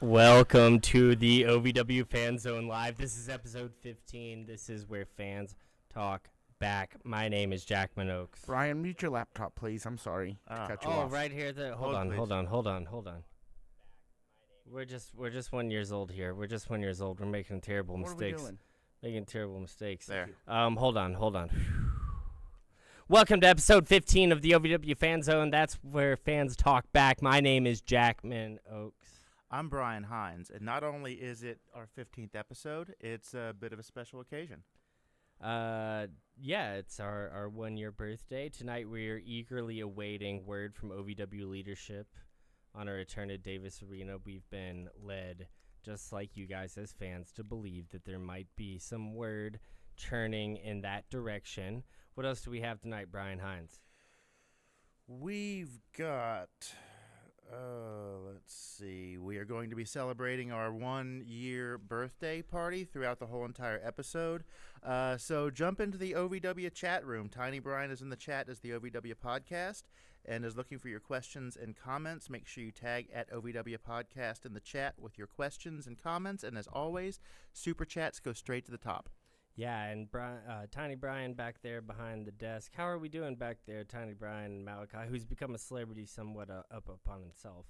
Welcome to the OVW Fan Zone Live. This is episode 15. This is where fans talk back. My name is Jack Oaks. Brian, mute your laptop, please. I'm sorry to cut you off. Right here. Hold on. We're just 1 year old here. We're just 1 year old. We're making terrible mistakes. What are we doing? Making terrible mistakes. There. Hold on. Welcome to episode 15 of the OVW Fan Zone. That's where fans talk back. My name is Jack Oaks. I'm Brian Hines, and not only is it our 15th episode, it's a bit of a special occasion. Yeah, it's our 1 year birthday. Tonight we are eagerly awaiting word from OVW leadership on our return to Davis Arena. We've been led, just like you guys as fans, to believe that there might be some word churning in that direction. What else do we have tonight, Brian Hines? We've got... let's see. We are going to be celebrating our 1 year birthday party throughout the whole entire episode. So jump into the OVW chat room. Tiny Brian is in the chat as the OVW Podcast and is looking for your questions and comments. Make sure you tag at OVW Podcast in the chat with your questions and comments. And as always, super chats go straight to the top. Yeah, and Tiny Brian back there behind the desk. How are we doing back there, Tiny Brian and Malachi, who's become a celebrity somewhat up upon himself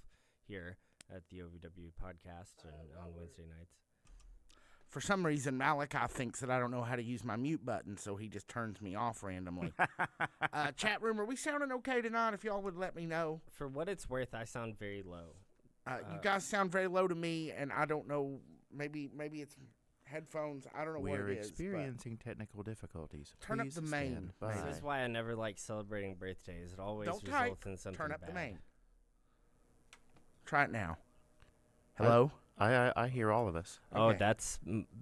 here at the OVW Podcast on Wednesday nights? For some reason, Malachi thinks that I don't know how to use my mute button, so he just turns me off randomly. Chat room, are we sounding okay tonight? If y'all would let me know. For what it's worth, I sound very low. You guys sound very low to me, and I don't know. Maybe it's... headphones. I don't know what it is. We're experiencing technical difficulties. Turn up the main. This is why I never like celebrating birthdays. It always results in something Turn up bad. the main. Try it now. Hello? I hear all of us. Oh, Okay. that's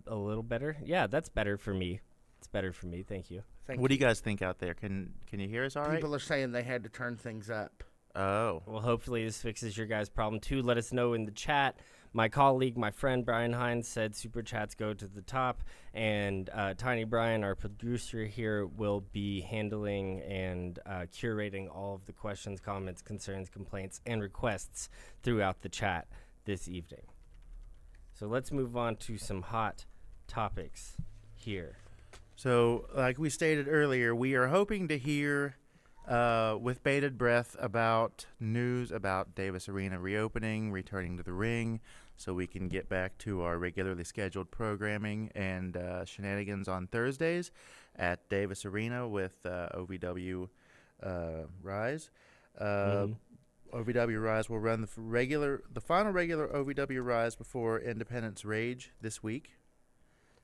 a little better. Yeah, that's better for me. It's better for me. Thank you. What do you guys think out there? Can you hear us all right? People are saying they had to turn things up. Oh. Well, hopefully this fixes your guys' problem too. Let us know in the chat. My colleague, my friend Brian Hines said super chats go to the top, and Tiny Brian, our producer here, will be handling and curating all of the questions, comments, concerns, complaints, and requests throughout the chat this evening. So let's move on to some hot topics here. So, like we stated earlier, we are hoping to hear with bated breath about news about Davis Arena reopening, returning to the ring, so we can get back to our regularly scheduled programming and shenanigans on Thursdays at Davis Arena with OVW Rise. OVW Rise will run the final regular OVW Rise before Independence Rage this week.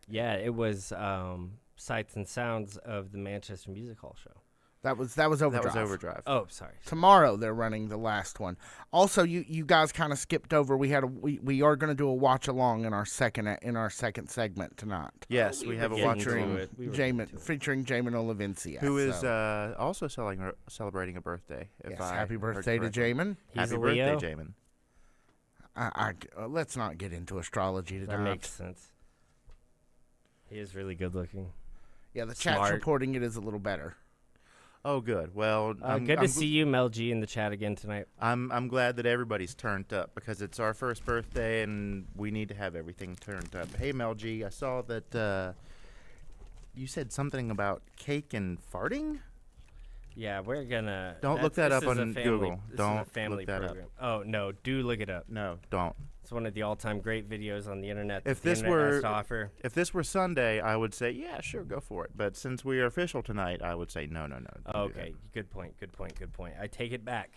Yeah, it was sights and sounds of the Manchester Music Hall show. That was Overdrive. That was Overdrive. Oh, sorry. Tomorrow they're running the last one. Also, you guys kind of skipped over. We are going to do a watch along in our second segment tonight. Yes, we have a watch along featuring Jamin Olivencia, who is also celebrating a birthday. Happy birthday to Jamin. Happy birthday, Jamin. Let's not get into astrology tonight. That makes sense. He is really good looking. Yeah, the chat's reporting it is a little better. Oh, good. Well, good to see you, Mel G, in the chat again tonight. I'm glad that everybody's turned up because it's our first birthday and we need to have everything turned up. Hey, Mel G, I saw that you said something about cake and farting. Yeah, we're gonna. Don't look that up on Google. Don't look that program. Up. Oh no, do look it up. No, don't. It's one of the all-time great videos on the internet. If that the this internet has were to offer. if this were Sunday, I would say yeah, sure, go for it. But since we are official tonight, I would say no. Don't do that. Okay, good point. I take it back.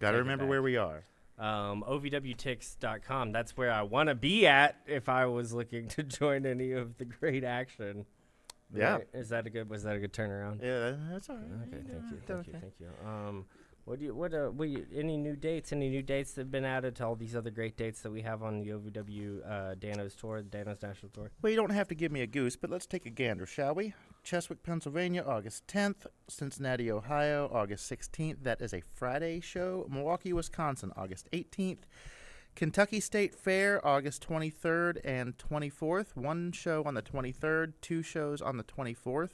Got to remember where we are. OVWTix.com. That's where I want to be at if I was looking to join any of the great action. Yeah. Right? Was that a good turnaround? Yeah, that's all right. Okay, Okay. thank you. Any new dates? Any new dates that have been added to all these other great dates that we have on the OVW Dano's tour, the Dano's National Tour? Well, you don't have to give me a goose, but let's take a gander, shall we? Cheswick, Pennsylvania, August 10th. Cincinnati, Ohio, August 16th. That is a Friday show. Milwaukee, Wisconsin, August 18th. Kentucky State Fair, August 23rd and 24th. One show on the 23rd, two shows on the 24th.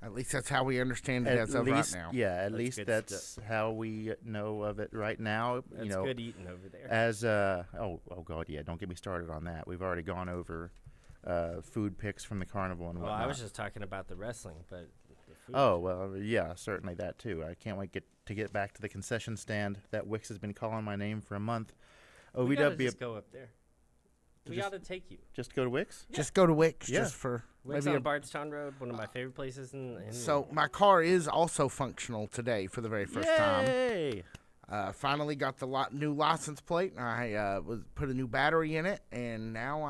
At least that's how we understand it as of right now. Yeah, at That's least good that's how we know of it right now. That's good eating over there. As oh god, yeah, don't get me started on that. We've already gone over food picks from the carnival and Well, whatnot. I was just talking about the wrestling, but the food. Oh well, yeah, certainly that too. I can't wait to get back to the concession stand. That Wix has been calling my name for a month. We gotta OVW, just go up there. We just- gotta take you. just go to Wix. Just go to Wix Yeah. just for Wix maybe on a Bardstown Road, one of my favorite places in So my car is also functional today for the very first time. Yay! Finally got the new license plate. And I put a new battery in it, and now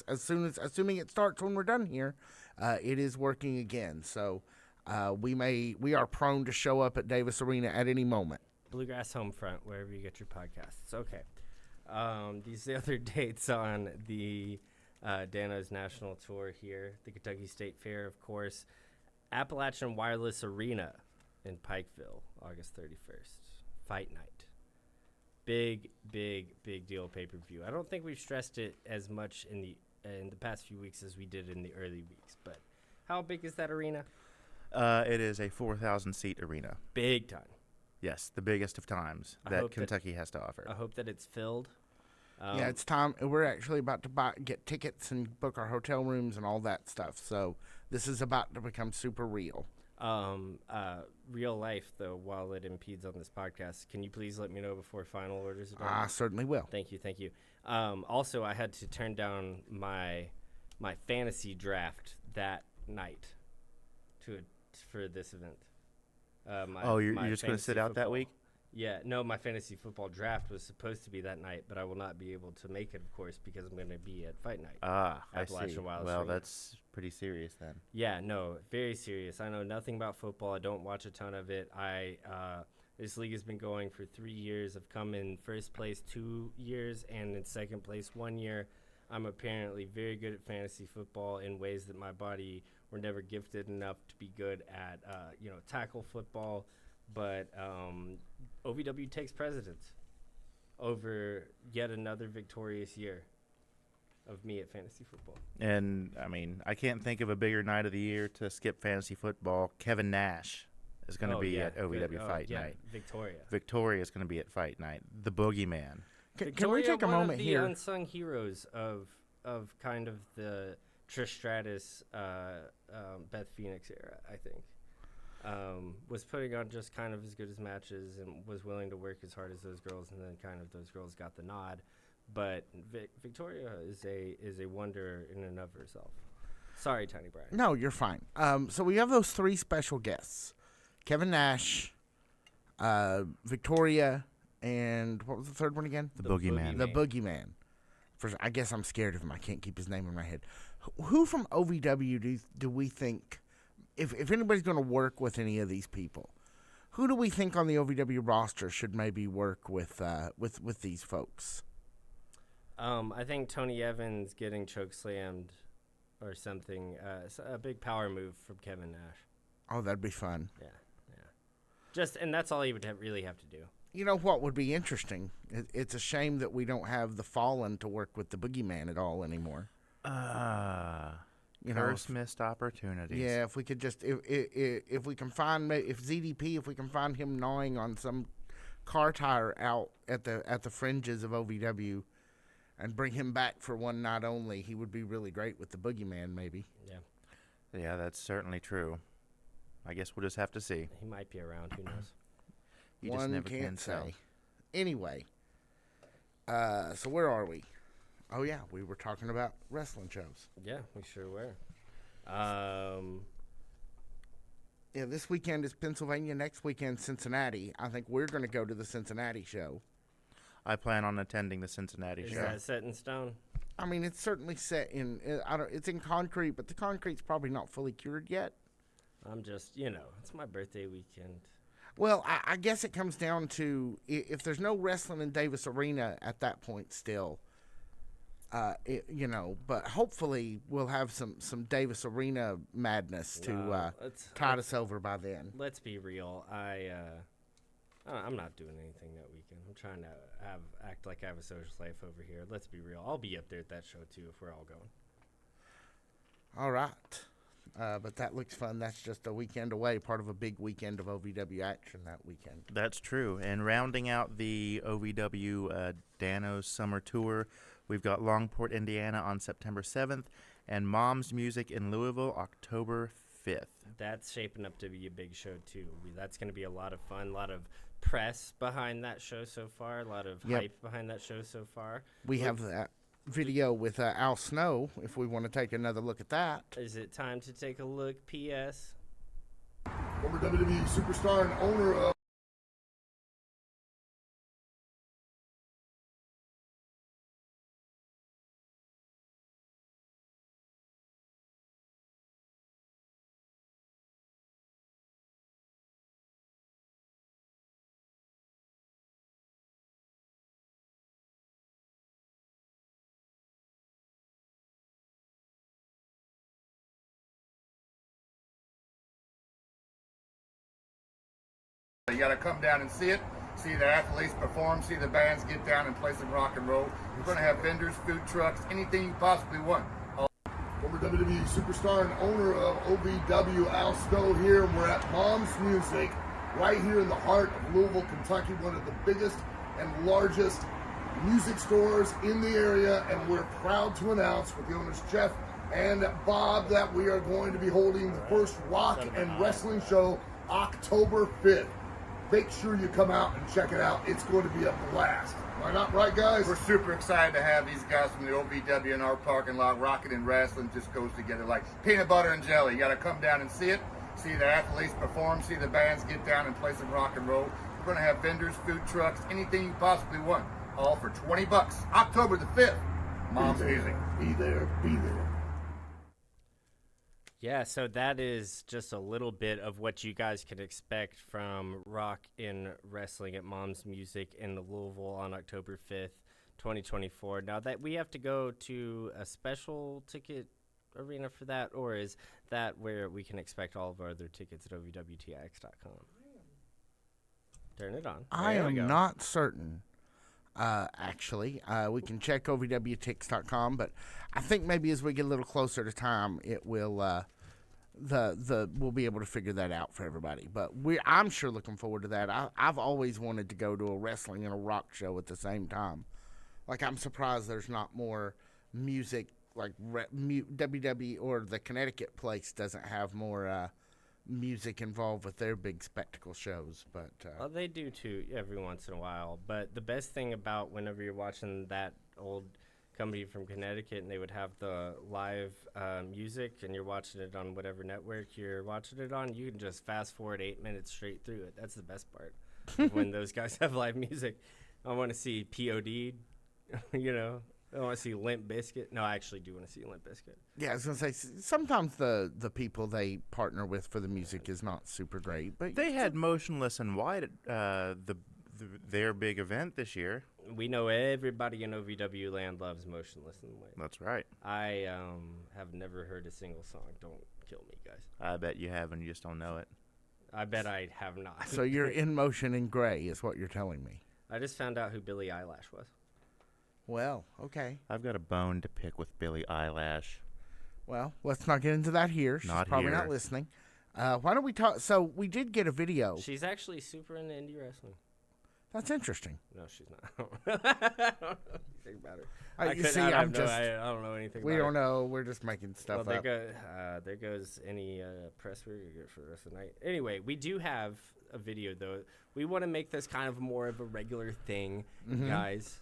assuming it starts when we're done here, it is working again. So we are prone to show up at Davis Arena at any moment. Bluegrass Homefront, wherever you get your podcasts. Okay. These are the other dates on the Dano's National Tour here. The Kentucky State Fair, of course. Appalachian Wireless Arena in Pikeville, August 31st. Fight night. Big deal pay-per-view. I don't think we've stressed it as much in the past few weeks as we did in the early weeks. But how big is that arena? It is a 4,000-seat arena. Big time. Yes, the biggest of times I that hope that- Kentucky has to offer. I hope that it's filled. Yeah, it's time. We're actually about to get tickets and book our hotel rooms and all that stuff. So this is about to become super real. Real life, though, while it impedes on this podcast, can you please let me know before final orders are done? I certainly will. Thank you. Also, I had to turn down my fantasy draft that night for this event. You're just going to sit out that week? Yeah, no, my fantasy football draft was supposed to be that night, but I will not be able to make it, of course, because I'm going to be at Fight Night. I see. Appalachian Wireless Well, Arena. that's pretty serious then. Yeah, no, very serious. I know nothing about football. I don't watch a ton of it. This league has been going for 3 years. I've come in first place 2 years and in second place 1 year. I'm apparently very good at fantasy football in ways that my body were never gifted enough to be good at, tackle football. But OVW takes precedence over yet another victorious year of me at fantasy football. And, I mean, I can't think of a bigger night of the year to skip fantasy football. Kevin Nash is going to be at OVW Fight Night. Victoria is going to be at Fight Night. The Boogeyman. Can we take a moment here? One of the unsung heroes of kind of the Trish Stratus, Beth Phoenix era, I think. Was putting on just kind of as good as matches and was willing to work as hard as those girls, and then kind of those girls got the nod. But Victoria is a wonder in and of herself. Sorry, Tiny Brian. No, you're fine. So we have those three special guests: Kevin Nash, Victoria, and what was the third one again? The Boogeyman. The Boogeyman. I guess I'm scared of him. I can't keep his name in my head. Who from OVW do we think, if anybody's going to work with any of these people, who do we think on the OVW roster should maybe work with these folks? I think Tony Evans getting chokeslammed or something. A big power move from Kevin Nash. Oh, that'd be fun. Yeah. And that's all he would really have to do. You know what would be interesting? It's a shame that we don't have the Fallen to work with the Boogeyman at all anymore. First missed opportunities. Yeah, if we could just if we can find if we can find him gnawing on some car tire out at the fringes of OVW, and bring him back for one night only, he would be really great with the Boogeyman, maybe. Yeah, that's certainly true. I guess we'll just have to see. He might be around. Who knows? You just never can say. tell. Anyway, So where are we? Oh yeah, we were talking about wrestling shows. Yeah, we sure were. Yeah, this weekend is Pennsylvania. Next weekend, Cincinnati. I think we're going to go to the Cincinnati show. I plan on attending the Cincinnati Is show. that set in stone? I mean, it's certainly set in. It's in concrete, but the concrete's probably not fully cured yet. I'm just, it's my birthday weekend. Well, I guess it comes down to if there's no wrestling in Davis Arena at that point still. But hopefully we'll have some Davis Arena madness to tide us over by then. Let's be real. I'm not doing anything that weekend. I'm trying to act like I have a social life over here. Let's be real. I'll be up there at that show too if we're all going. All right. But that looks fun. That's just a weekend away, part of a big weekend of OVW action that weekend. That's true. And rounding out the OVW Dano's Summer Tour, we've got Longport, Indiana on September 7th and Mom's Music in Louisville October 5th. That's shaping up to be a big show too. That's going to be a lot of fun, a lot of press behind that show so far, a lot of hype behind that show so far. We have that video with Al Snow, if we want to take another look at that. Is it time to take a look, P.S.? Former WWE superstar and owner of You got to come down and see it, see the athletes perform, see the bands get down and play some rock and roll. We're going to have vendors, food trucks, anything you possibly want. Former WWE superstar and owner of OVW, Al Snow here. We're at Mom's Music, right here in the heart of Louisville, Kentucky, one of the biggest and largest music stores in the area. And we're proud to announce with the owners, Jeff and Bob, that we are going to be holding the first rock and wrestling show October 5th. Make sure you come out and check it out. It's going to be a blast. Am I not right, guys? We're super excited to have these guys from the OVW in our parking lot. Rocking and wrestling just goes together like peanut butter and jelly. You got to come down and see it, see the athletes perform, see the bands get down and play some rock and roll. We're going to have vendors, food trucks, anything you possibly want, all for $20. October the 5th. Mom's Music. Be there, be there. Yeah, so that is just a little bit of what you guys can expect from rock and wrestling at Mom's Music in Louisville on October 5th, 2024. Now, that we have to go to a special ticket arena for that, or is that where we can expect all of our other tickets at OVWTX.com? Turn it on. I am not certain. Actually, we can check OVWTix.com, but I think maybe as we get a little closer to time, it will we'll be able to figure that out for everybody. But I'm sure looking forward to that. I've always wanted to go to a wrestling and a rock show at the same time. Like, I'm surprised there's not more music, like WWE or the Connecticut place doesn't have more music involved with their big spectacle shows. But well, they do too every once in a while. But the best thing about whenever you're watching that old company from Connecticut and they would have the live music and you're watching it on whatever network you're watching it on, you can just fast forward 8 minutes straight through it. That's the best part of when those guys have live music. I want to see POD, I want to see Limp Bizkit. No, I actually do want to see Limp Bizkit. yeah, I was gonna say sometimes the people they partner with for the music is not super great, but They had Motionless in White at their big event this year. We know everybody in OVW land loves Motionless in White. That's right. I have never heard a single song. Don't kill me, guys. I bet you have, and you just don't know it. I bet I have not. So you're in motion in gray is what you're telling me. I just found out who Billie Eilish was. Well, okay. I've got a bone to pick with Billie Eilish. Well, let's not get into that here. She's probably not listening. Why don't we talk? So we did get a video. She's actually super into indie wrestling. That's interesting. No, she's not. I don't know anything about her. You see, I I'm just. I don't know anything We about don't her. know. We're just making stuff Well, up. there goes any press we're going to get for the rest of the night. Anyway, we do have a video, though. We want to make this kind of more of a regular thing, guys,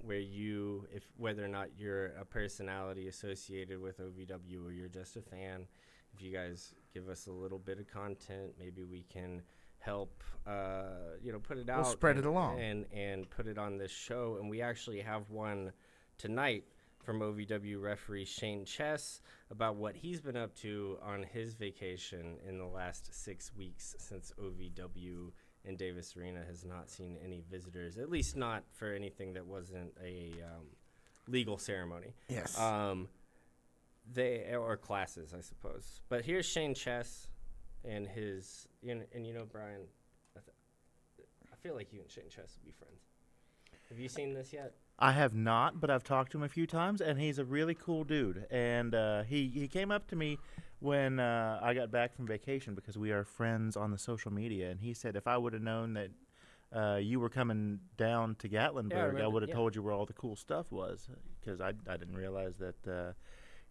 where you, whether or not you're a personality associated with OVW or you're just a fan, if you guys give us a little bit of content, maybe we can help put it out. We'll spread it along. And put it on this show. And we actually have one tonight from OVW referee Shane Chess about what he's been up to on his vacation in the last 6 weeks, since OVW in Davis Arena has not seen any visitors, at least not for anything that wasn't a legal ceremony. Yes. Or classes, I suppose. But here's Shane Chess and his, and Brian, I feel like you and Shane Chess would be friends. Have you seen this yet? I have not, but I've talked to him a few times, and he's a really cool dude. And he came up to me when I got back from vacation, because we are friends on the social media, and he said if I would have known that you were coming down to Gatlinburg, I would have told you where all the cool stuff was, because I didn't realize that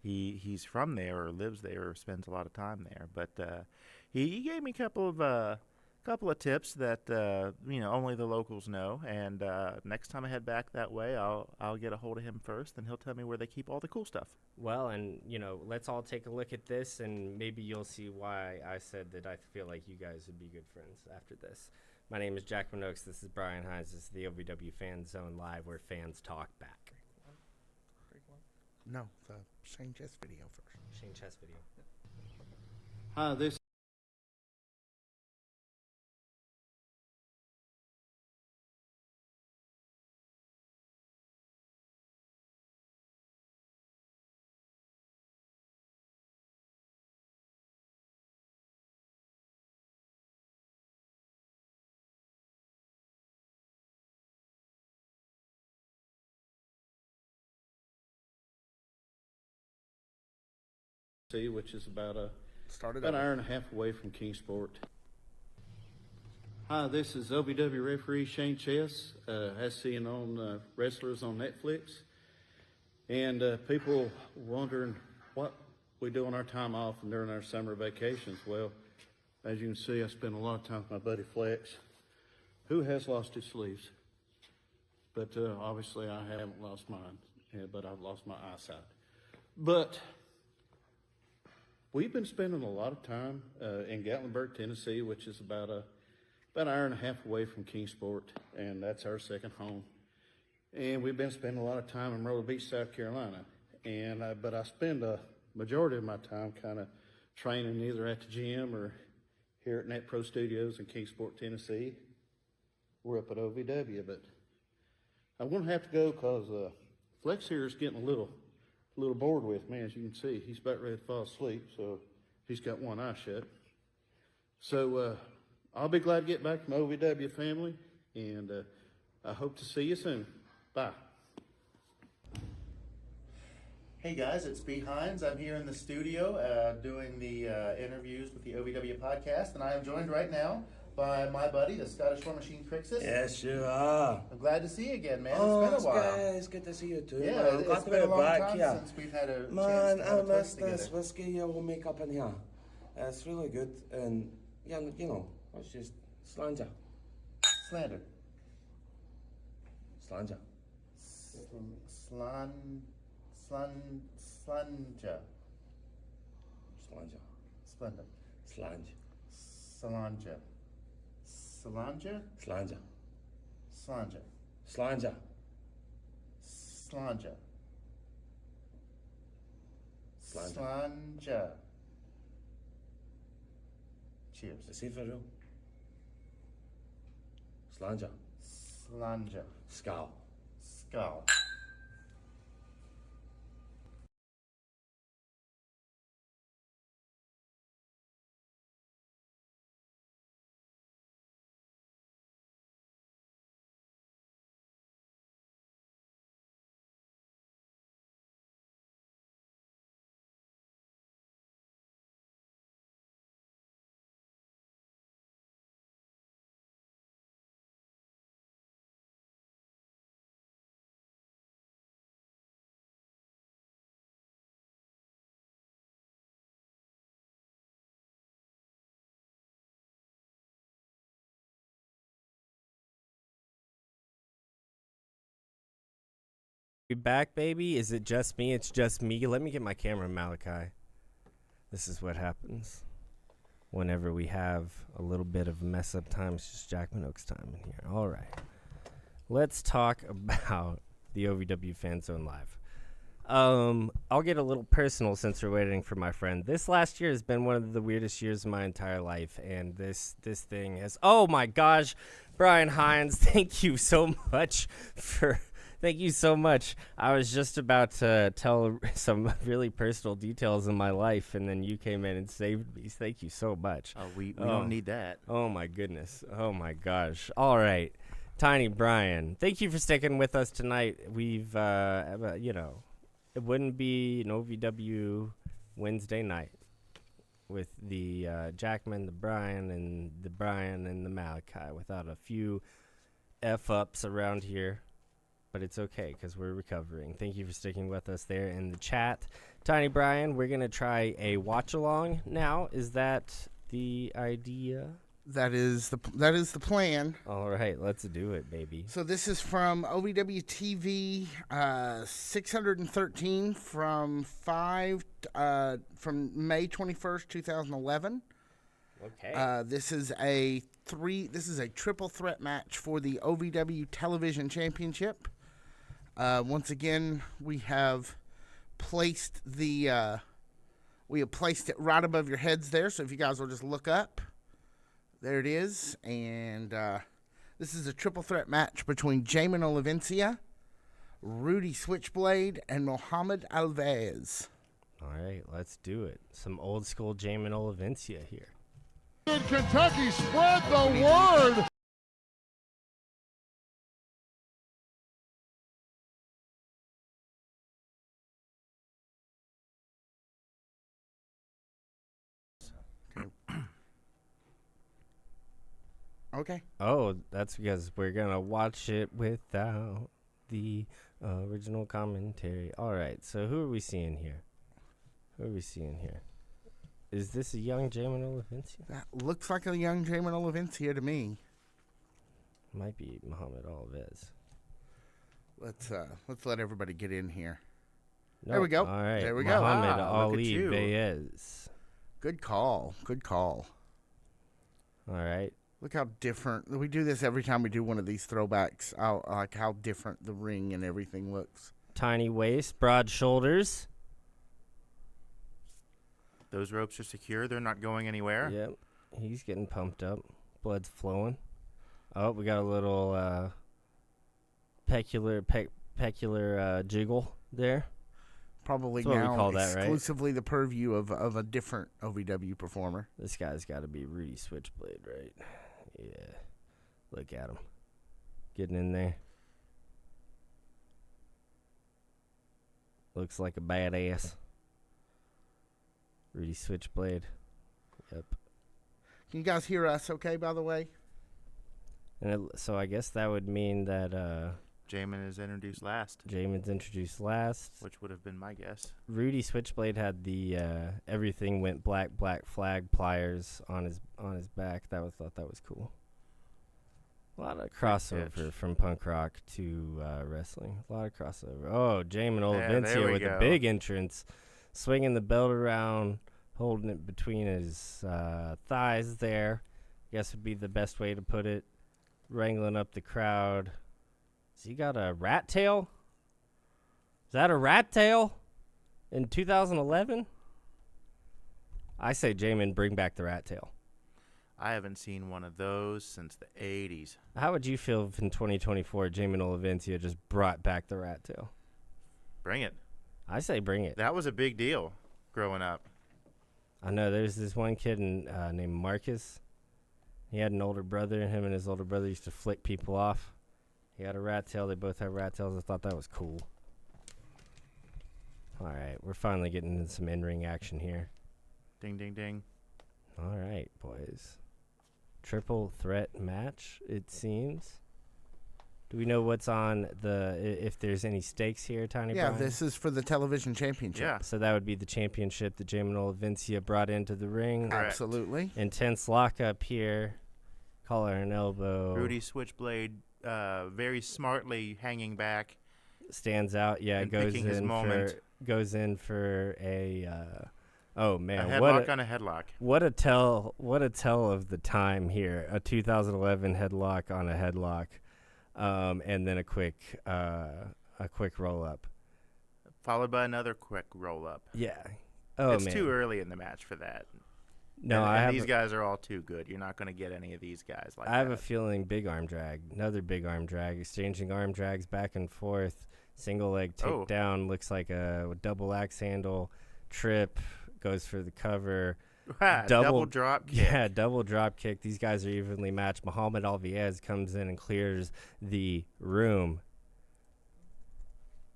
he's from there or lives there or spends a lot of time there. But he gave me a couple of tips that only the locals know, and next time I head back that way, I'll get a hold of him first, and he'll tell me where they keep all the cool stuff. Well, and let's all take a look at this, and maybe you'll see why I said that I feel like you guys would be good friends after this. My name is Jack Minox. This is Brian Hines. This is the OVW Fan Zone Live, where fans talk back. No, the Shane Chess video first. Shane Chess video. Hi, this which is about an hour and a half away from Kingsport. Hi, this is OVW referee Shane Chess, has seen on wrestlers on Netflix, and people wondering what we do on our time off and during our summer vacations. Well, as you can see, I spend a lot of time with my buddy Flex, who has lost his sleeves, but obviously I haven't lost mine, but I've lost my eyesight. But we've been spending a lot of time in Gatlinburg, Tennessee, which is about an hour and a half away from Kingsport, and that's our second home. And we've been spending a lot of time in Myrtle Beach, South Carolina. And but I spend a majority of my time kind of training either at the gym or here at Net Pro Studios in Kingsport, Tennessee. We're up at OVW, but I'm going to have to go because Flex here is getting a little bored with me. As you can see, he's about ready to fall asleep, so he's got one eye shut. So I'll be glad to get back to my OVW family, and I hope to see you soon. Bye. Hey guys, it's B. Hines. I'm here in the studio doing the interviews with the OVW Podcast, and I am joined right now by my buddy, the Scottish War Machine Crixus. Yes, you are. I'm glad to see you again, man. Oh, it's been a while. It's good to see you too. Yeah, man. it's Glad to been a be long back time here. since we've had a chance Man, to I have a miss toast this together. whiskey you will make up in here. It's really good, and yeah, it's just slanger. Slander. Slanger. Slanja. Slanger. Splendid. Slange. Salanja. Salanja? Slanger. Slanja. Slanger. Slanja. Slanja. Slanja. Cheers. Is he for real? Slanger. Slanja. Scowl. Skull. We back, baby? Is it just me? It's just me. Let me get my camera, Malachi. This is what happens whenever we have a little bit of mess up time. It's just Jack Minogue's time in here. All right. Let's talk about the OVW Fan Zone Live. I'll get a little personal since we're waiting for my friend. This last year has been one of the weirdest years of my entire life, and this thing has... Oh, my gosh. Brian Hines, thank you so much for... Thank you so much. I was just about to tell some really personal details in my life, and then you came in and saved me. Thank you so much. Oh, we don't need that. Oh, my goodness. Oh, my gosh. All right. Tiny Brian, thank you for sticking with us tonight. We've, it wouldn't be an OVW Wednesday night with the Jackman, the Brian, and the Malachi without a few F-ups around here. But it's okay because we're recovering. Thank you for sticking with us there in the chat. Tiny Brian, we're going to try a watch-along now. Is that the idea? That is the plan. All right, let's do it, baby. So this is from OVW TV 613 from May 21st, 2011. Okay. This is a triple threat match for the OVW Television Championship. Once again, we have placed it right above your heads there. So if you guys will just look up, there it is. And this is a triple threat match between Jamin Olivencia, Rudy Switchblade, and Mohamed Alves. All right, let's do it. Some old school Jamin Olivencia here. Kentucky, spread the word. Okay. Oh, that's because we're going to watch it without the original commentary. All right, so who are we seeing here? Is this a young Jamin Olivencia? That looks like a young Jamin Olivencia to me. Might be Mohamed Alves. Let's let everybody get in here. No. There we go. All right, There we go. Mohamed Look at Ali you. Baez. Good call. All right. Look how different. We do this every time we do one of these throwbacks. I like how different the ring and everything looks. Tiny waist, broad shoulders. Those ropes are secure. They're not going anywhere. Yep. He's getting pumped up. Blood's flowing. Oh, we got a little peculiar jiggle there. Probably That's what we now call that, right? exclusively the purview of a different OVW performer. This guy's got to be Rudy Switchblade, right? Yeah. Look at him. Getting in there. Looks like a badass. Rudy Switchblade. Yep. Can you guys hear us okay, by the way? And so I guess that would mean that Jamin is introduced last, Jamin's introduced last. which would have been my guess. Rudy Switchblade had the everything went black flag pliers on his back. Thought that was cool. A lot of crossover from punk rock to wrestling. A lot of crossover. Oh, Jamin Olivencia with a big entrance, swinging the belt around, holding it between his thighs there. Guess would be the best way to put it. Wrangling up the crowd. Has he got a rat tail? Is that a rat tail in 2011? I say, Jamin, bring back the rat tail. I haven't seen one of those since the 80s. How would you feel if in 2024 Jamin Olivencia just brought back the rat tail? Bring it. I say bring it. That was a big deal growing up. I know there's this one kid named Marcus. He had an older brother, and him and his older brother used to flick people off. He had a rat tail. They both had rat tails. I thought that was cool. All right, we're finally getting into some in-ring action here. Ding, ding, ding. All right, boys. Triple threat match, it seems. Do we know what's on if there's any stakes here, Tiny Yeah, Brian? this is for the television championship. Yeah. So that would be the championship that Jamin Olivencia brought into the ring. Correct. Absolutely. Intense lockup here. Collar and elbow. Rudy Switchblade very smartly hanging back. stands out. Yeah, And goes picking his moment. goes in for a. Oh man, A headlock on a headlock. What a tell of the time here. A 2011 headlock on a headlock, and then a quick roll up, Followed by another quick roll up. Yeah. Oh it's man. too early in the match for that. No, and these guys are all too good. You're not going to get any of these guys like that. I have a feeling big arm drag, another big arm drag, exchanging arm drags back and forth, single leg takedown, looks like a double axe handle, trip, goes for the cover. Double drop kick. Yeah, double drop kick. These guys are evenly matched. Muhammad Alviez comes in and clears the room.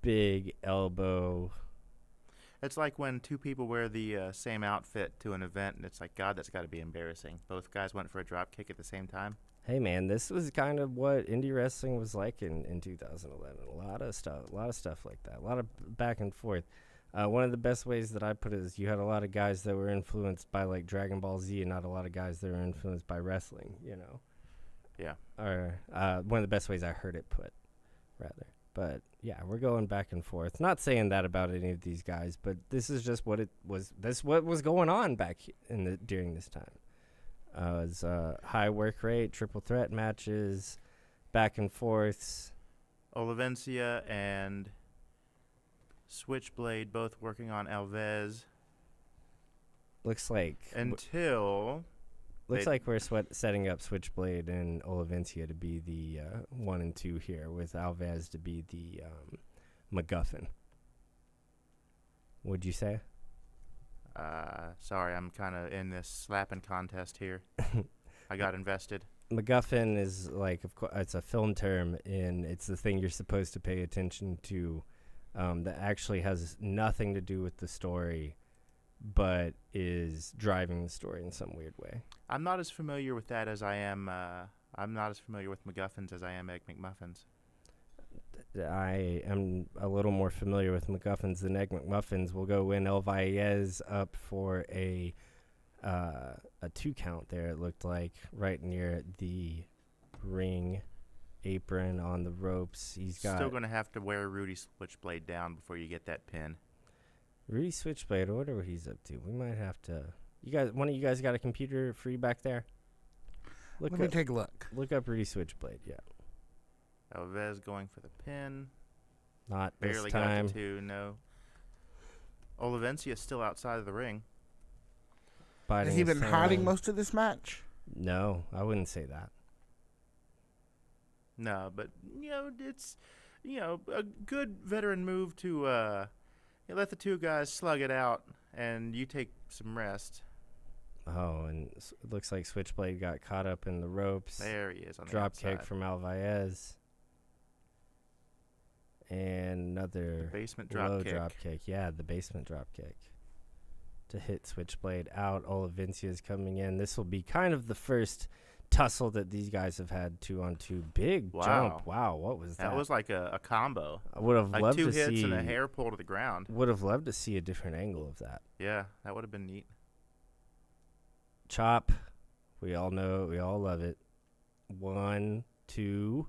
Big elbow. It's like when two people wear the same outfit to an event, and it's like, God, that's got to be embarrassing. Both guys went for a drop kick at the same time. Hey, man, this was kind of what indie wrestling was like in 2011. A lot of stuff like that. A lot of back and forth. One of the best ways that I put it is you had a lot of guys that were influenced by like Dragon Ball Z, and not a lot of guys that were influenced by wrestling. You know. Yeah. Or one of the best ways I heard it put, rather. But yeah, we're going back and forth. Not saying that about any of these guys, but this is just what it was. This what was going on back during this time. It was high work rate, triple threat matches, back and forths. Olivencia and Switchblade both working on Alves. Looks like we're setting up Switchblade and Olivencia to be the 1 and 2 here, with Alves to be the MacGuffin. Would you say? Sorry, I'm kind of in this slapping contest here. I got invested. MacGuffin is like, of course, it's a film term, and it's the thing you're supposed to pay attention to that actually has nothing to do with the story, but is driving the story in some weird way. I'm not as familiar with that as I am. I'm not as familiar with MacGuffins as I am Egg McMuffins. I am a little more familiar with MacGuffins than Egg McMuffins. We'll go in El Valles up for a 2 count there, it looked like, right near the ring apron on the ropes. He's still going to have to wear Rudy Switchblade down before you get that pin. Rudy Switchblade, I wonder what he's up to. We might have to. One of you guys got a computer free back there? Let me take a look. Look up Rudy Switchblade, yeah. Alves going for the pin. Not Barely this time. got the 2, no. Olivencia is still outside of the ring. Has he been hiding most of this match? No, I wouldn't say that. No, but, it's, a good veteran move to let the 2 guys slug it out, and you take some rest. Oh, and it looks like Switchblade got caught up in the ropes. There he is on the Drop outside. kick from Alvarez. And another basement low drop kick. Drop kick. Yeah, the basement drop kick to hit Switchblade out. Olivencia is coming in. This will be kind of the first tussle that these guys have had 2-on-2. Big jump. Wow, what was that? That was like a combo. I would have loved to see 2 hits and a hair pull to the ground. Would have loved to see a different angle of that. Yeah, that would have been neat. Chop. We all know it. We all love it. 1, 2.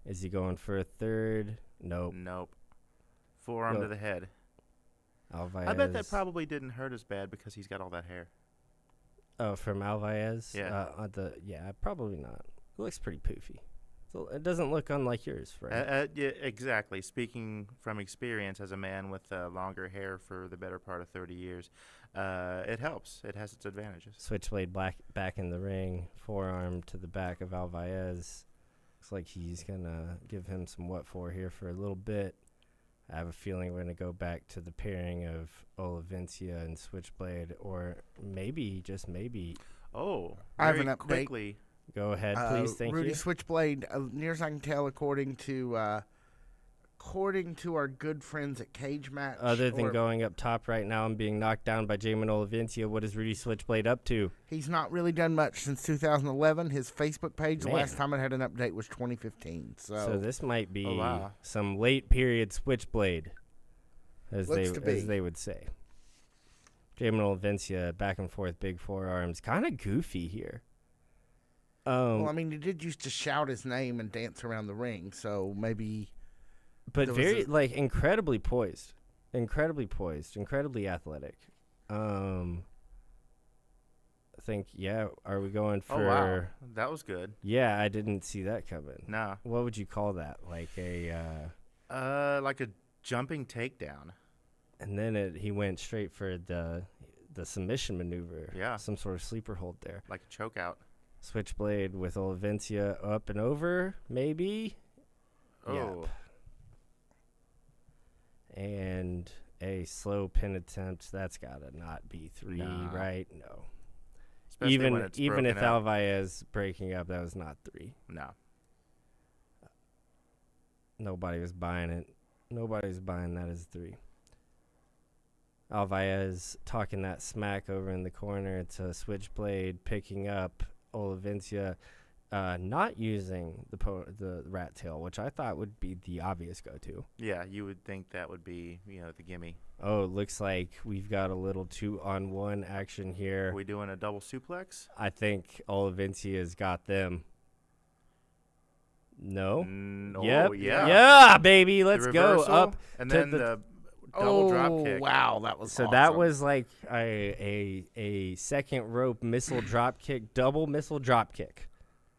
Is he going for a third? Nope. Forearm to the head. Alvarez. I bet that probably didn't hurt as bad because he's got all that hair. Oh, from Alvarez? Yeah. Probably not. It looks pretty poofy. So it doesn't look unlike yours, right? Yeah, exactly. Speaking from experience as a man with longer hair for the better part of 30 years, it helps. It has its advantages. Switchblade back in the ring. Forearm to the back of Alvarez. Looks like he's going to give him some what for here for a little bit. I have a feeling we're going to go back to the pairing of Olivencia and Switchblade, or maybe, just maybe. Oh, I have an update. Quickly. Go ahead, please. Thank Rudy you. Switchblade, near as I can tell, according to our good friends at Cage Match. Other than going up top right now and being knocked down by Jamin Olivencia, what is Rudy Switchblade up to? He's not really done much since 2011. His Facebook page, the last time it had an update was 2015. So this might be some late period Switchblade, as they would say. Jamin Olivencia, back and forth, big forearms, kind of goofy here. Well, I mean, he did used to shout his name and dance around the ring, so maybe but there was very a- like incredibly poised, incredibly athletic. I think Are we going for? Oh wow, that was good. Yeah, I didn't see that coming. Nah, What would you call that? Like a. like a jumping takedown. And then he went straight for the submission maneuver. Yeah. Some sort of sleeper hold there. Like a chokeout. Switchblade with Olivencia up and over, maybe. Oh. Yep. And a slow pin attempt. That's gotta not be 3, Nah. right? No. Especially when it's even if broken up. Alvarez breaking up, that was not 3. No. Nobody was buying it. Nobody's buying that as 3. Alvarez talking that smack over in the corner to Switchblade, picking up Olivencia, not using the rat tail, which I thought would be the obvious go-to. Yeah, you would think that would be, the gimme. Oh, it looks like we've got a little 2-on-1 action here. Are we doing a double suplex? I think Olivencia's got them. No? Oh, yeah. Yeah, baby. Let's The go reversal, up. and to then the- the double drop kick. Wow, that was So awesome. that was like a second rope missile drop kick, double missile drop kick,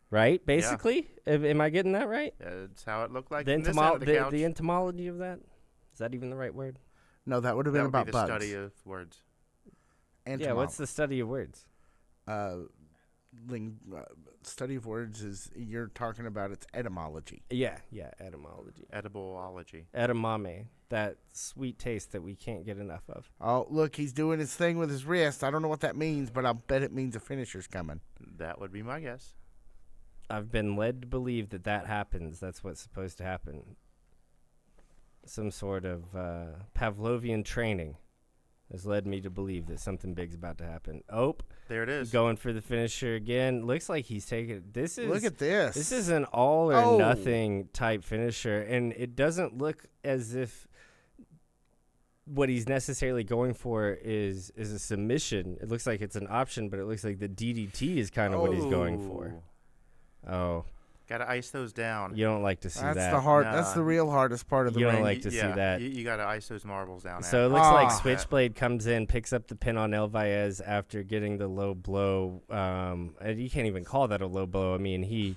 right? Basically, am I getting that right? That's how it looked like. The, from this end of the couch. the entomology of that, is that even the right word? No, that would have That been would about be the bugs. study of words. Yeah, what's the study of words? Study of words is you're talking about its etymology. Yeah, etymology. Etymology. Edamame, that sweet taste that we can't get enough of. Oh, look, he's doing his thing with his wrist. I don't know what that means, but I'll bet it means a finisher's coming. That would be my guess. I've been led to believe that happens. That's what's supposed to happen. Some sort of Pavlovian training has led me to believe that something big's about to happen. Oh, There it is. going for the finisher again. Looks like he's taking. Look at this. This is an all or Oh. nothing type finisher, and it doesn't look as if what he's necessarily going for is a submission. It looks like it's an option, but it looks like the DDT is kind of what he's going for. Oh, Gotta ice those down. you don't like to see That's that. the hard. Nah. That's the real hardest part of the You don't ring. like to see that. You gotta ice those marbles down. So it Adam. looks like Ah. Switchblade comes in, picks up the pin on El Valles after getting the low blow. And you can't even call that a low blow. I mean, he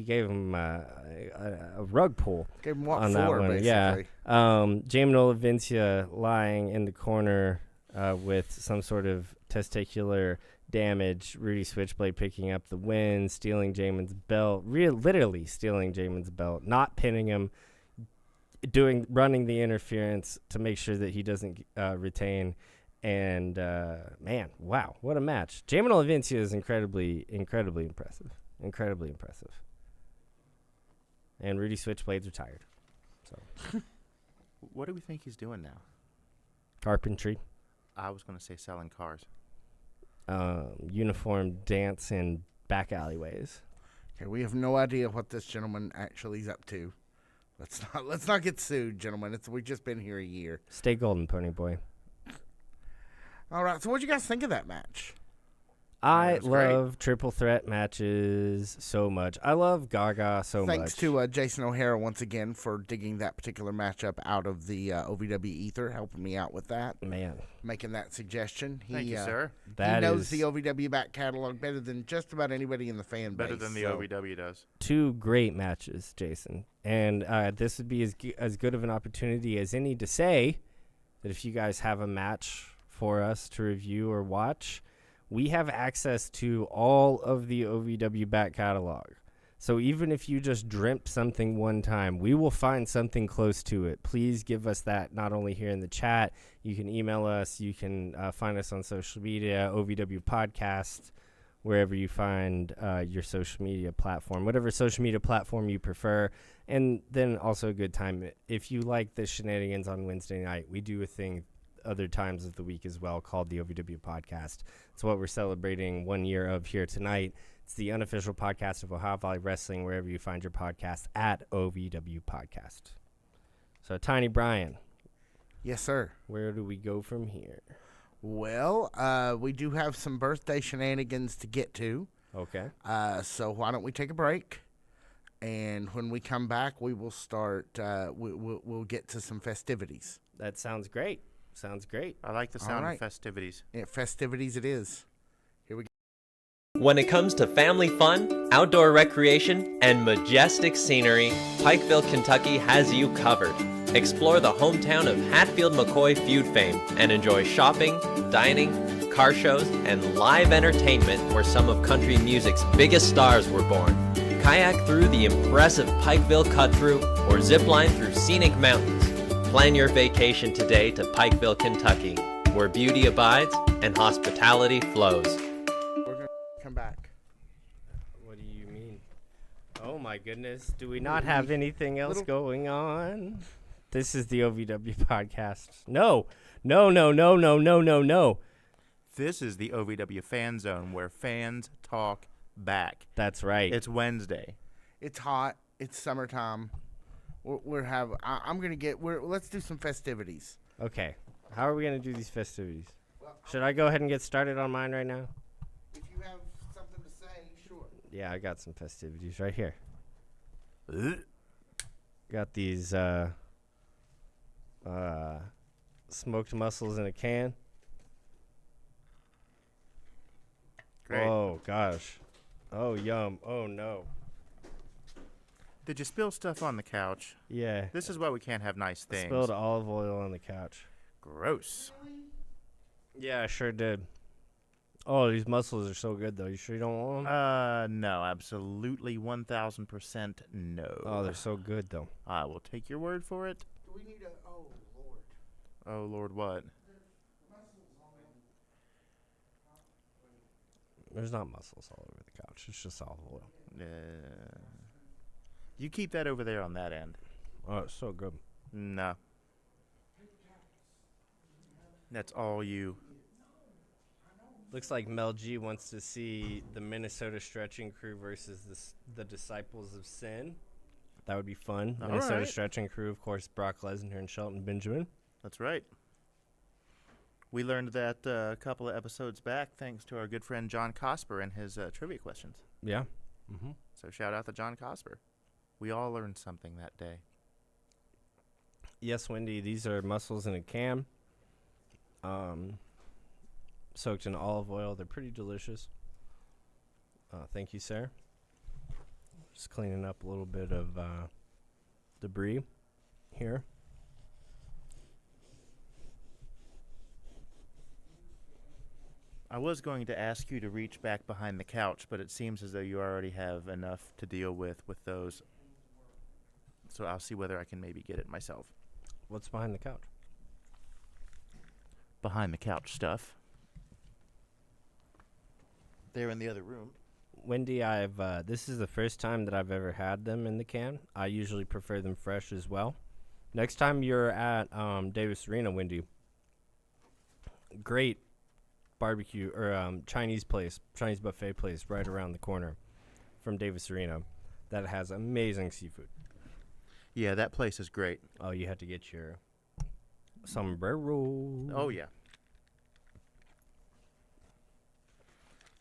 gave him a rug pull Gave him what on for, that one. basically. Yeah. Jamin Olivencia lying in the corner with some sort of testicular damage. Rudy Switchblade picking up the win, stealing Jamin's belt, literally stealing Jamin's belt, not pinning him, running the interference to make sure that he doesn't retain. And man, wow, what a match! Jamin Olivencia is incredibly impressive. Incredibly impressive. And Rudy Switchblade's retired. So What do we think he's doing now? carpentry, I was gonna say selling cars. uniform dance in back alleyways. Okay, we have no idea what this gentleman actually is up to. Let's not get sued, gentlemen. We've just been here a year. Stay golden, Pony Boy. All right. So, what'd you guys think of that match? I was great. love triple threat matches so much. I love Gaga so Thanks much. to Jason O'Hara once again for digging that particular matchup out of the OVW ether, helping me out with that, Man, making that suggestion. Thank you, sir. that he knows is the OVW back catalog better than just about anybody in the fan base. Better than the so- OVW does. 2 great matches, Jason. And this would be as good of an opportunity as any to say that if you guys have a match for us to review or watch, we have access to all of the OVW back catalog. So even if you just dreamt something one time, we will find something close to it. Please give us that, not only here in the chat. You can email us. You can find us on social media, OVW Podcast, wherever you find your social media platform, whatever social media platform you prefer. And then also a good time. If you like the shenanigans on Wednesday night, we do a thing other times of the week as well called the OVW Podcast. It's what we're celebrating 1 year of here tonight. It's the unofficial podcast of Ohio Valley Wrestling, wherever you find your podcast at OVW Podcast. So, Tiny Brian, Yes, sir. where do we go from here? Well, we do have some birthday shenanigans to get to. Okay. So why don't we take a break? And when we come back, we will start. We'll get to some festivities. That sounds great. Sounds great. I like the sound right. of festivities. Yeah, festivities it is. Here we go. When it comes to family fun, outdoor recreation, and majestic scenery, Pikeville, Kentucky has you covered. Explore the hometown of Hatfield-McCoy feud fame and enjoy shopping, dining, car shows, and live entertainment where some of country music's biggest stars were born. Kayak through the impressive Pikeville cut-through or zip line through scenic mountains. Plan your vacation today to Pikeville, Kentucky, where beauty abides and hospitality flows. We're gonna come back. What do you mean? Oh my goodness. Do we not have anything else going on? This is the OVW podcast. No. This is the OVW Fan Zone, where fans talk back. That's right. It's Wednesday. It's hot. It's summertime. Let's do some festivities. Okay. How are we going to do these festivities? Should I go ahead and get started on mine right now? If you have something to say, sure. Yeah, I got some festivities right here. Got these smoked mussels in a can. Great. Oh, gosh. Oh, yum. Oh, no. Did you spill stuff on the couch? Yeah. This is why we can't have nice I things. spilled olive oil on the couch. Gross. Yeah, I sure did. Oh, these mussels are so good, though. You sure you don't want them? No, absolutely 1,000% no. Oh, they're so good, though. I will take your word for it. Do we need a? Oh Lord. Oh, Lord, what? There's not mussels all over the couch. It's just olive oil. You keep that over there on that end. Oh, it's so good. No. That's all you. Looks like Mel G wants to see the Minnesota Stretching Crew versus the Disciples of Sin. That would be fun. All Minnesota right. Stretching Crew, of course, Brock Lesnar and Shelton Benjamin. That's right. We learned that a couple of episodes back thanks to our good friend John Cosper and his trivia questions. Yeah. Mm-hmm. So shout out to John Cosper. We all learned something that day. Yes, Wendy, these are mussels in a can. Soaked in olive oil. They're pretty delicious. Thank you, sir. Just cleaning up a little bit of debris here. I was going to ask you to reach back behind the couch, but it seems as though you already have enough to deal with those. So I'll see whether I can maybe get it myself. What's behind the couch? Behind the couch stuff. They're in the other room. Wendy, this is the first time that I've ever had them in the can. I usually prefer them fresh as well. Next time you're at Davis Arena, Wendy, great barbecue or Chinese buffet place right around the corner from Davis Arena that has amazing seafood. Yeah, that place is great. Oh, you had to get your sombrero. Oh, yeah.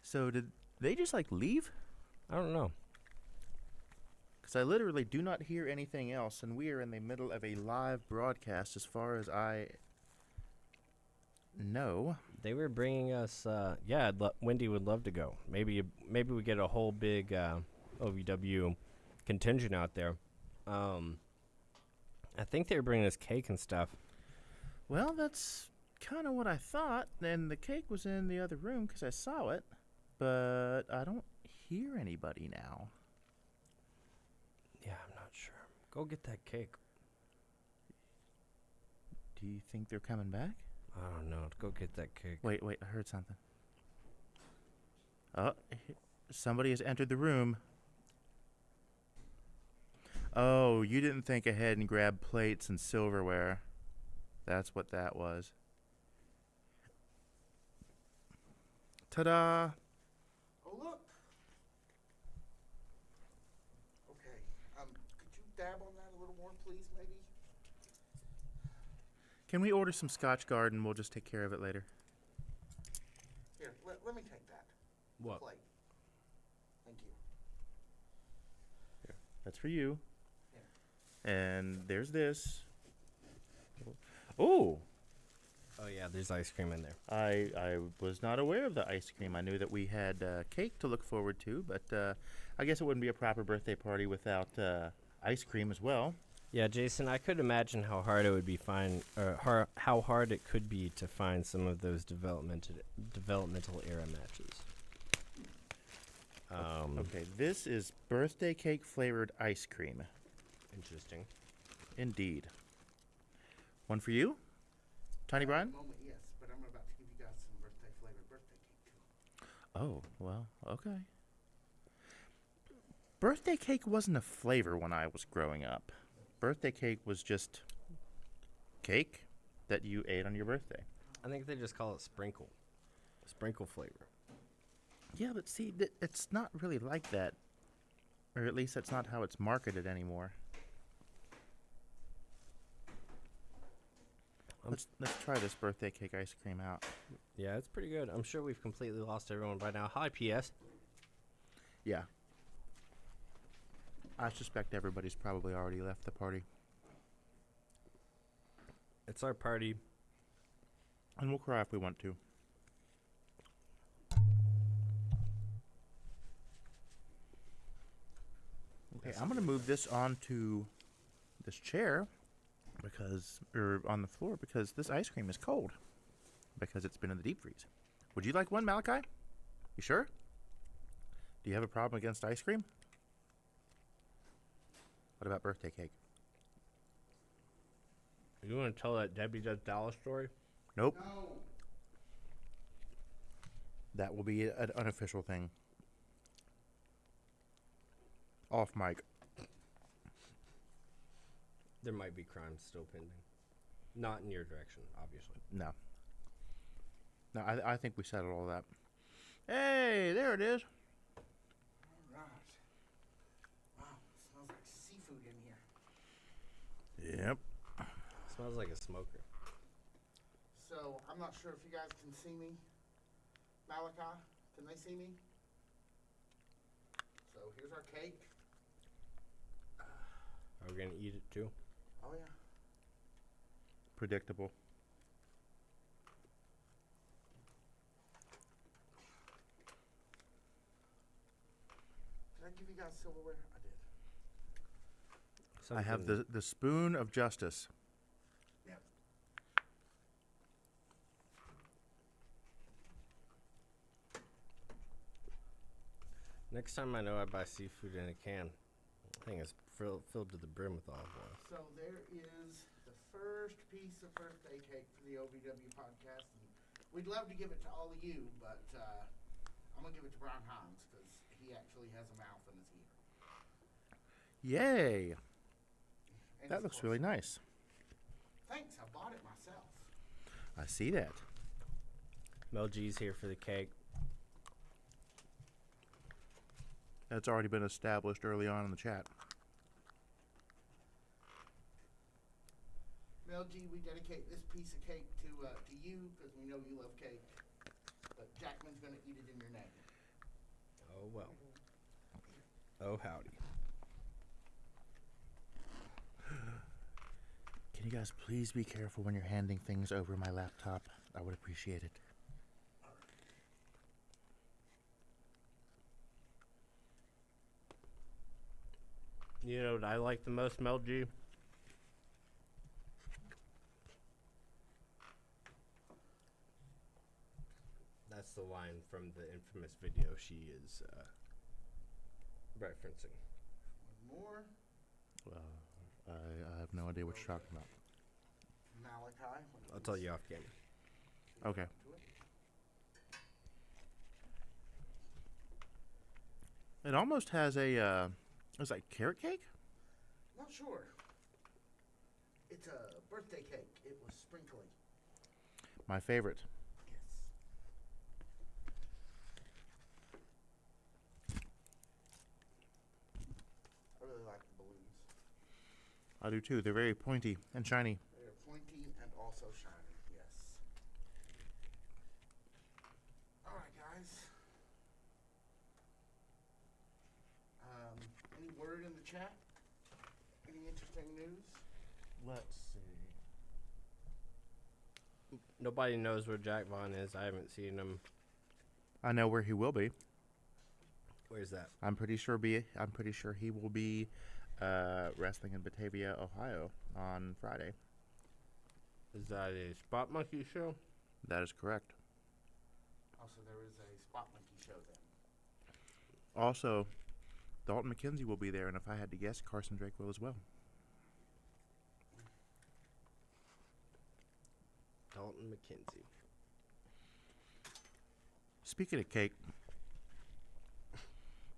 So did they just, leave? I don't know. Because I literally do not hear anything else, and we are in the middle of a live broadcast as far as I know. They were bringing us, Wendy would love to go. Maybe we get a whole big OVW contingent out there. I think they were bringing us cake and stuff. Well, that's kind of what I thought, and the cake was in the other room because I saw it, but I don't hear anybody now. Yeah, I'm not sure. Go get that cake. Do you think they're coming back? I don't know. Go get that cake. Wait, I heard something. Oh, somebody has entered the room. Oh, you didn't think ahead and grab plates and silverware. That's what that was. Ta-da! Oh look. Okay. Could you dab on that a little more, please, maybe? Can we order some Scotch Guard and we'll just take care of it later? Here, let me take that. What? Plate. Thank you. That's for you. And there's this. Oh, Oh yeah, there's ice cream in there. I was not aware of the ice cream. I knew that we had cake to look forward to, but I guess it wouldn't be a proper birthday party without ice cream as well. Yeah, Jason, I could imagine how hard it would be how hard it could be to find some of those developmental era matches. Okay, this is birthday cake flavored ice cream. Interesting. Indeed. One for you, Tiny Brian? Moment, yes, but I'm about to give you guys some birthday flavored birthday cake too. Oh, well, okay. Birthday cake wasn't a flavor when I was growing up. Birthday cake was just cake that you ate on your birthday. I think they just call it sprinkle flavor. Yeah, but see, it's not really like that. Or at least that's not how it's marketed anymore. Let's try this birthday cake ice cream out. Yeah, it's pretty good. I'm sure we've completely lost everyone by now. Hi, PS. Yeah. I suspect everybody's probably already left the party. It's our party. And we'll cry if we want to. Okay, I'm going to move this onto this chair or on the floor because this ice cream is cold because it's been in the deep freeze. Would you like one, Malachi? You sure? Do you have a problem against ice cream? What about birthday cake? You want to tell that Debbie Does Dallas story? Nope. No. That will be an unofficial thing. Off mic. There might be crimes still pending. Not in your direction, obviously. No. No, I think we settled all that. Hey, there it is. All right. Wow, smells like seafood in here. Yep. Smells like a smoker. So I'm not sure if you guys can see me. Malachi, can they see me? So here's our cake. Are we going to eat it too? Oh yeah. Predictable. Did I give you guys silverware? I did. I have the spoon of justice. Yep. Next time I know I buy seafood in a can. I think it's filled to the brim with olive oil. So there is the first piece of birthday cake for the OVW podcast. And we'd love to give it to all of you, but I'm going to give it to Brian Hines because he actually has a mouth in his ear. Yay. And That of looks course- really nice. Thanks, I bought it myself. I see that. Mel G's here for the cake. That's already been established early on in the chat. Mel G, we dedicate this piece of cake to you because we know you love cake. But Jackman's going to eat it in your name. Oh, well. Oh, howdy. Can you guys please be careful when you're handing things over my laptop? I would appreciate it. You know what I like the most, Mel G? That's the line from the infamous video she is referencing. One more. I have no idea what you're talking about. Malachi. I'll tell you off camera. Okay. It almost has a, it's like carrot cake? Not sure. It's a birthday cake. It was sprinkly. My favorite. Yes. I really like the balloons. I do too. They're very pointy and shiny. They're pointy and also shiny. Yes. All right, guys. Any word in the chat? Any interesting news? Let's see. Nobody knows where Jack Vaughn is. I haven't seen him. I know where he will be. Where's that? I'm pretty sure he will be wrestling in Batavia, Ohio on Friday. Is that a Spot Monkey show? That is correct. Also, there is a Spot Monkey show then. Also, Dalton McKenzie will be there, and if I had to guess, Carson Drake will as well. Dalton McKenzie. Speaking of cake,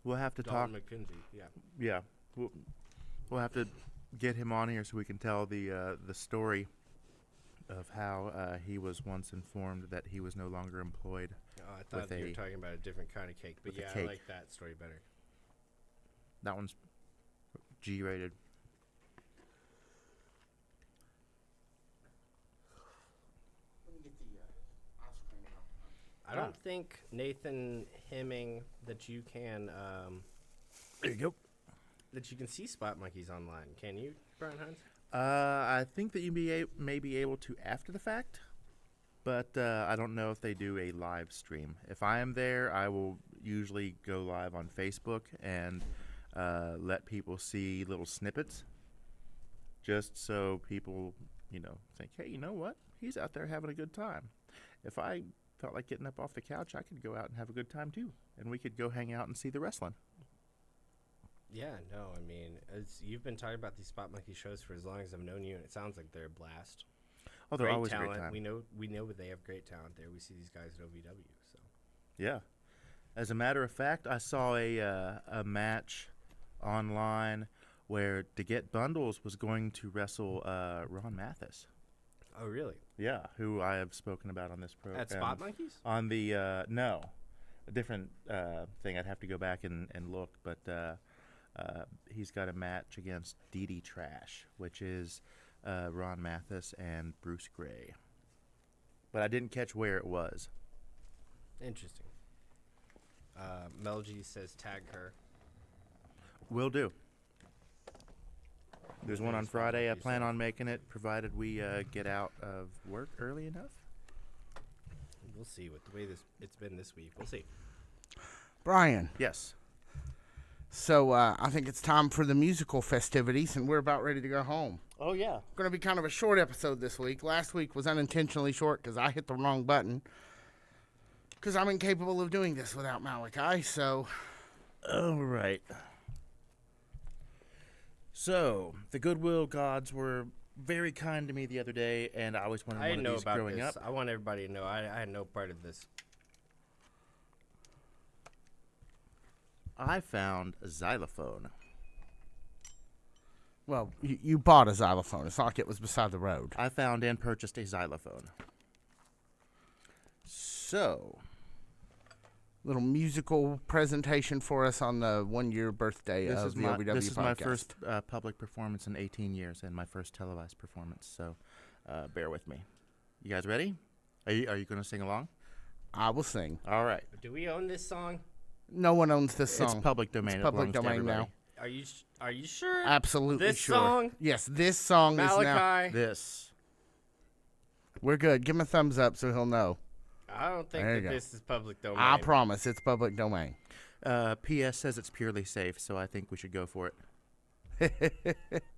we'll have to Dalton talk. McKenzie, yeah. Yeah, we'll have to get him on here so we can tell the story of how he was once informed that he was no longer employed. Oh, I thought you were talking about a different kind of cake, but with yeah, a cake. I like that story better. That one's G-rated. Let me get the ice cream out. I don't think, Nathan Hemming, that you can There you go. that you can see Spot Monkeys online. Can you, Brian Hines? I think that you may be able to after the fact, but I don't know if they do a live stream. If I am there, I will usually go live on Facebook and let people see little snippets, just so people, think, hey, you know what? He's out there having a good time. If I felt like getting up off the couch, I could go out and have a good time too, and we could go hang out and see the wrestling. Yeah, no, I mean, you've been talking about these Spot Monkey shows for as long as I've known you, and it sounds like they're a blast. Oh, they're Great always talent. a great time. We know they have great talent there. We see these guys at OVW. So Yeah. As a matter of fact, I saw a match online where To Get Bundles was going to wrestle Ron Mathis. Oh, really? Yeah, who I have spoken about on this program. At Spot Monkeys? On the, no, a different thing. I'd have to go back and look, but he's got a match against DD Trash, which is Ron Mathis and Bruce Gray. But I didn't catch where it was. Interesting. Mel G says tag her. Will do. There's one on Friday. I plan on making it, provided we get out of work early enough. We'll see with the way it's been this week. We'll see. Brian. Yes. So I think it's time for the musical festivities, and we're about ready to go home. Oh, yeah. Going to be kind of a short episode this week. Last week was unintentionally short because I hit the wrong button. Because I'm incapable of doing this without Malachi, so... All right. So, the Goodwill gods were very kind to me the other day, and I always wanted I one didn't of know these about growing this. up. I want everybody to know. I had no part of this. I found a xylophone. Well, you bought a xylophone. It's not like it was beside the road. I found and purchased a xylophone. So, Little musical presentation for us on the 1-year birthday this of is the my, OVW this is podcast. my first public performance in 18 years and my first televised performance, so bear with me. You guys ready? Are you going to sing along? I will sing. All right. Do we own this song? No one owns this song. It's public domain. It's It public belongs to domain now. everybody. Are you sure? Absolutely This sure. song? Yes, this song is now. Malachi? This. We're good. Give him a thumbs up so he'll know. I don't think There you that go. this is public domain. I promise it's public domain. PS says it's purely safe, so I think we should go for it.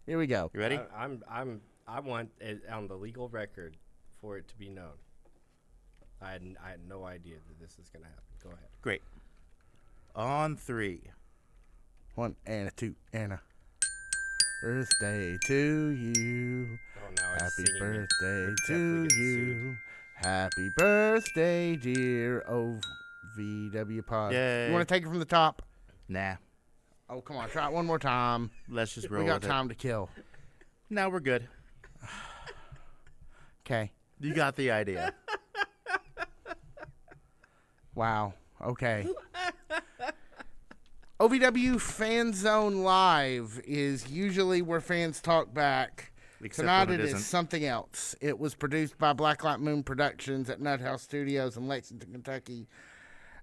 Here we go. You ready? I want it on the legal record for it to be known. I had no idea that this is gonna happen. Go ahead. Great. On 3. 1 and a 2 and a birthday to you. Oh, now I'm Happy singing it. birthday We're to definitely getting you. Happy birthday, dear OVW Pod. Yay. You want to take it from the top? Nah. Oh, come on. Try it one more time. Let's just roll We got with time to kill. it. No, we're good. Okay. You got the idea. Wow. Okay. OVW Fan Zone Live is usually where fans talk back. Except Tonight when it isn't. is something else. It was produced by Blacklight Moon Productions at Nut House Studios in Lexington, Kentucky,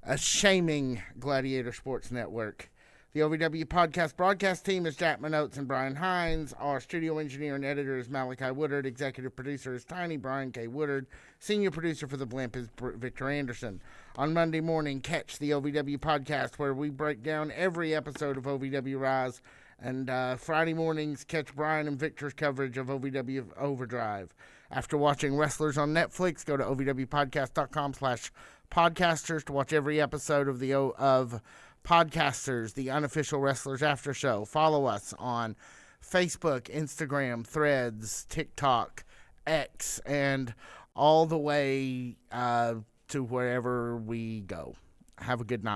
a shaming Gladiator Sports Network. The OVW Podcast broadcast team is Jack Minotes and Brian Hines. Our studio engineer and editor is Malachi Woodard. Executive producer is Tiny Brian K. Woodard. Senior producer for The Blimp is Victor Anderson. On Monday morning, catch the OVW Podcast, where we break down every episode of OVW Rise. And Friday mornings, catch Brian and Victor's coverage of OVW Overdrive. After watching Wrestlers on Netflix, go to ovwpodcast.com/podcasters to watch every episode of Podcasters, the unofficial Wrestlers After Show. Follow us on Facebook, Instagram, Threads, TikTok, X, and all the way to wherever we go. Have a good night.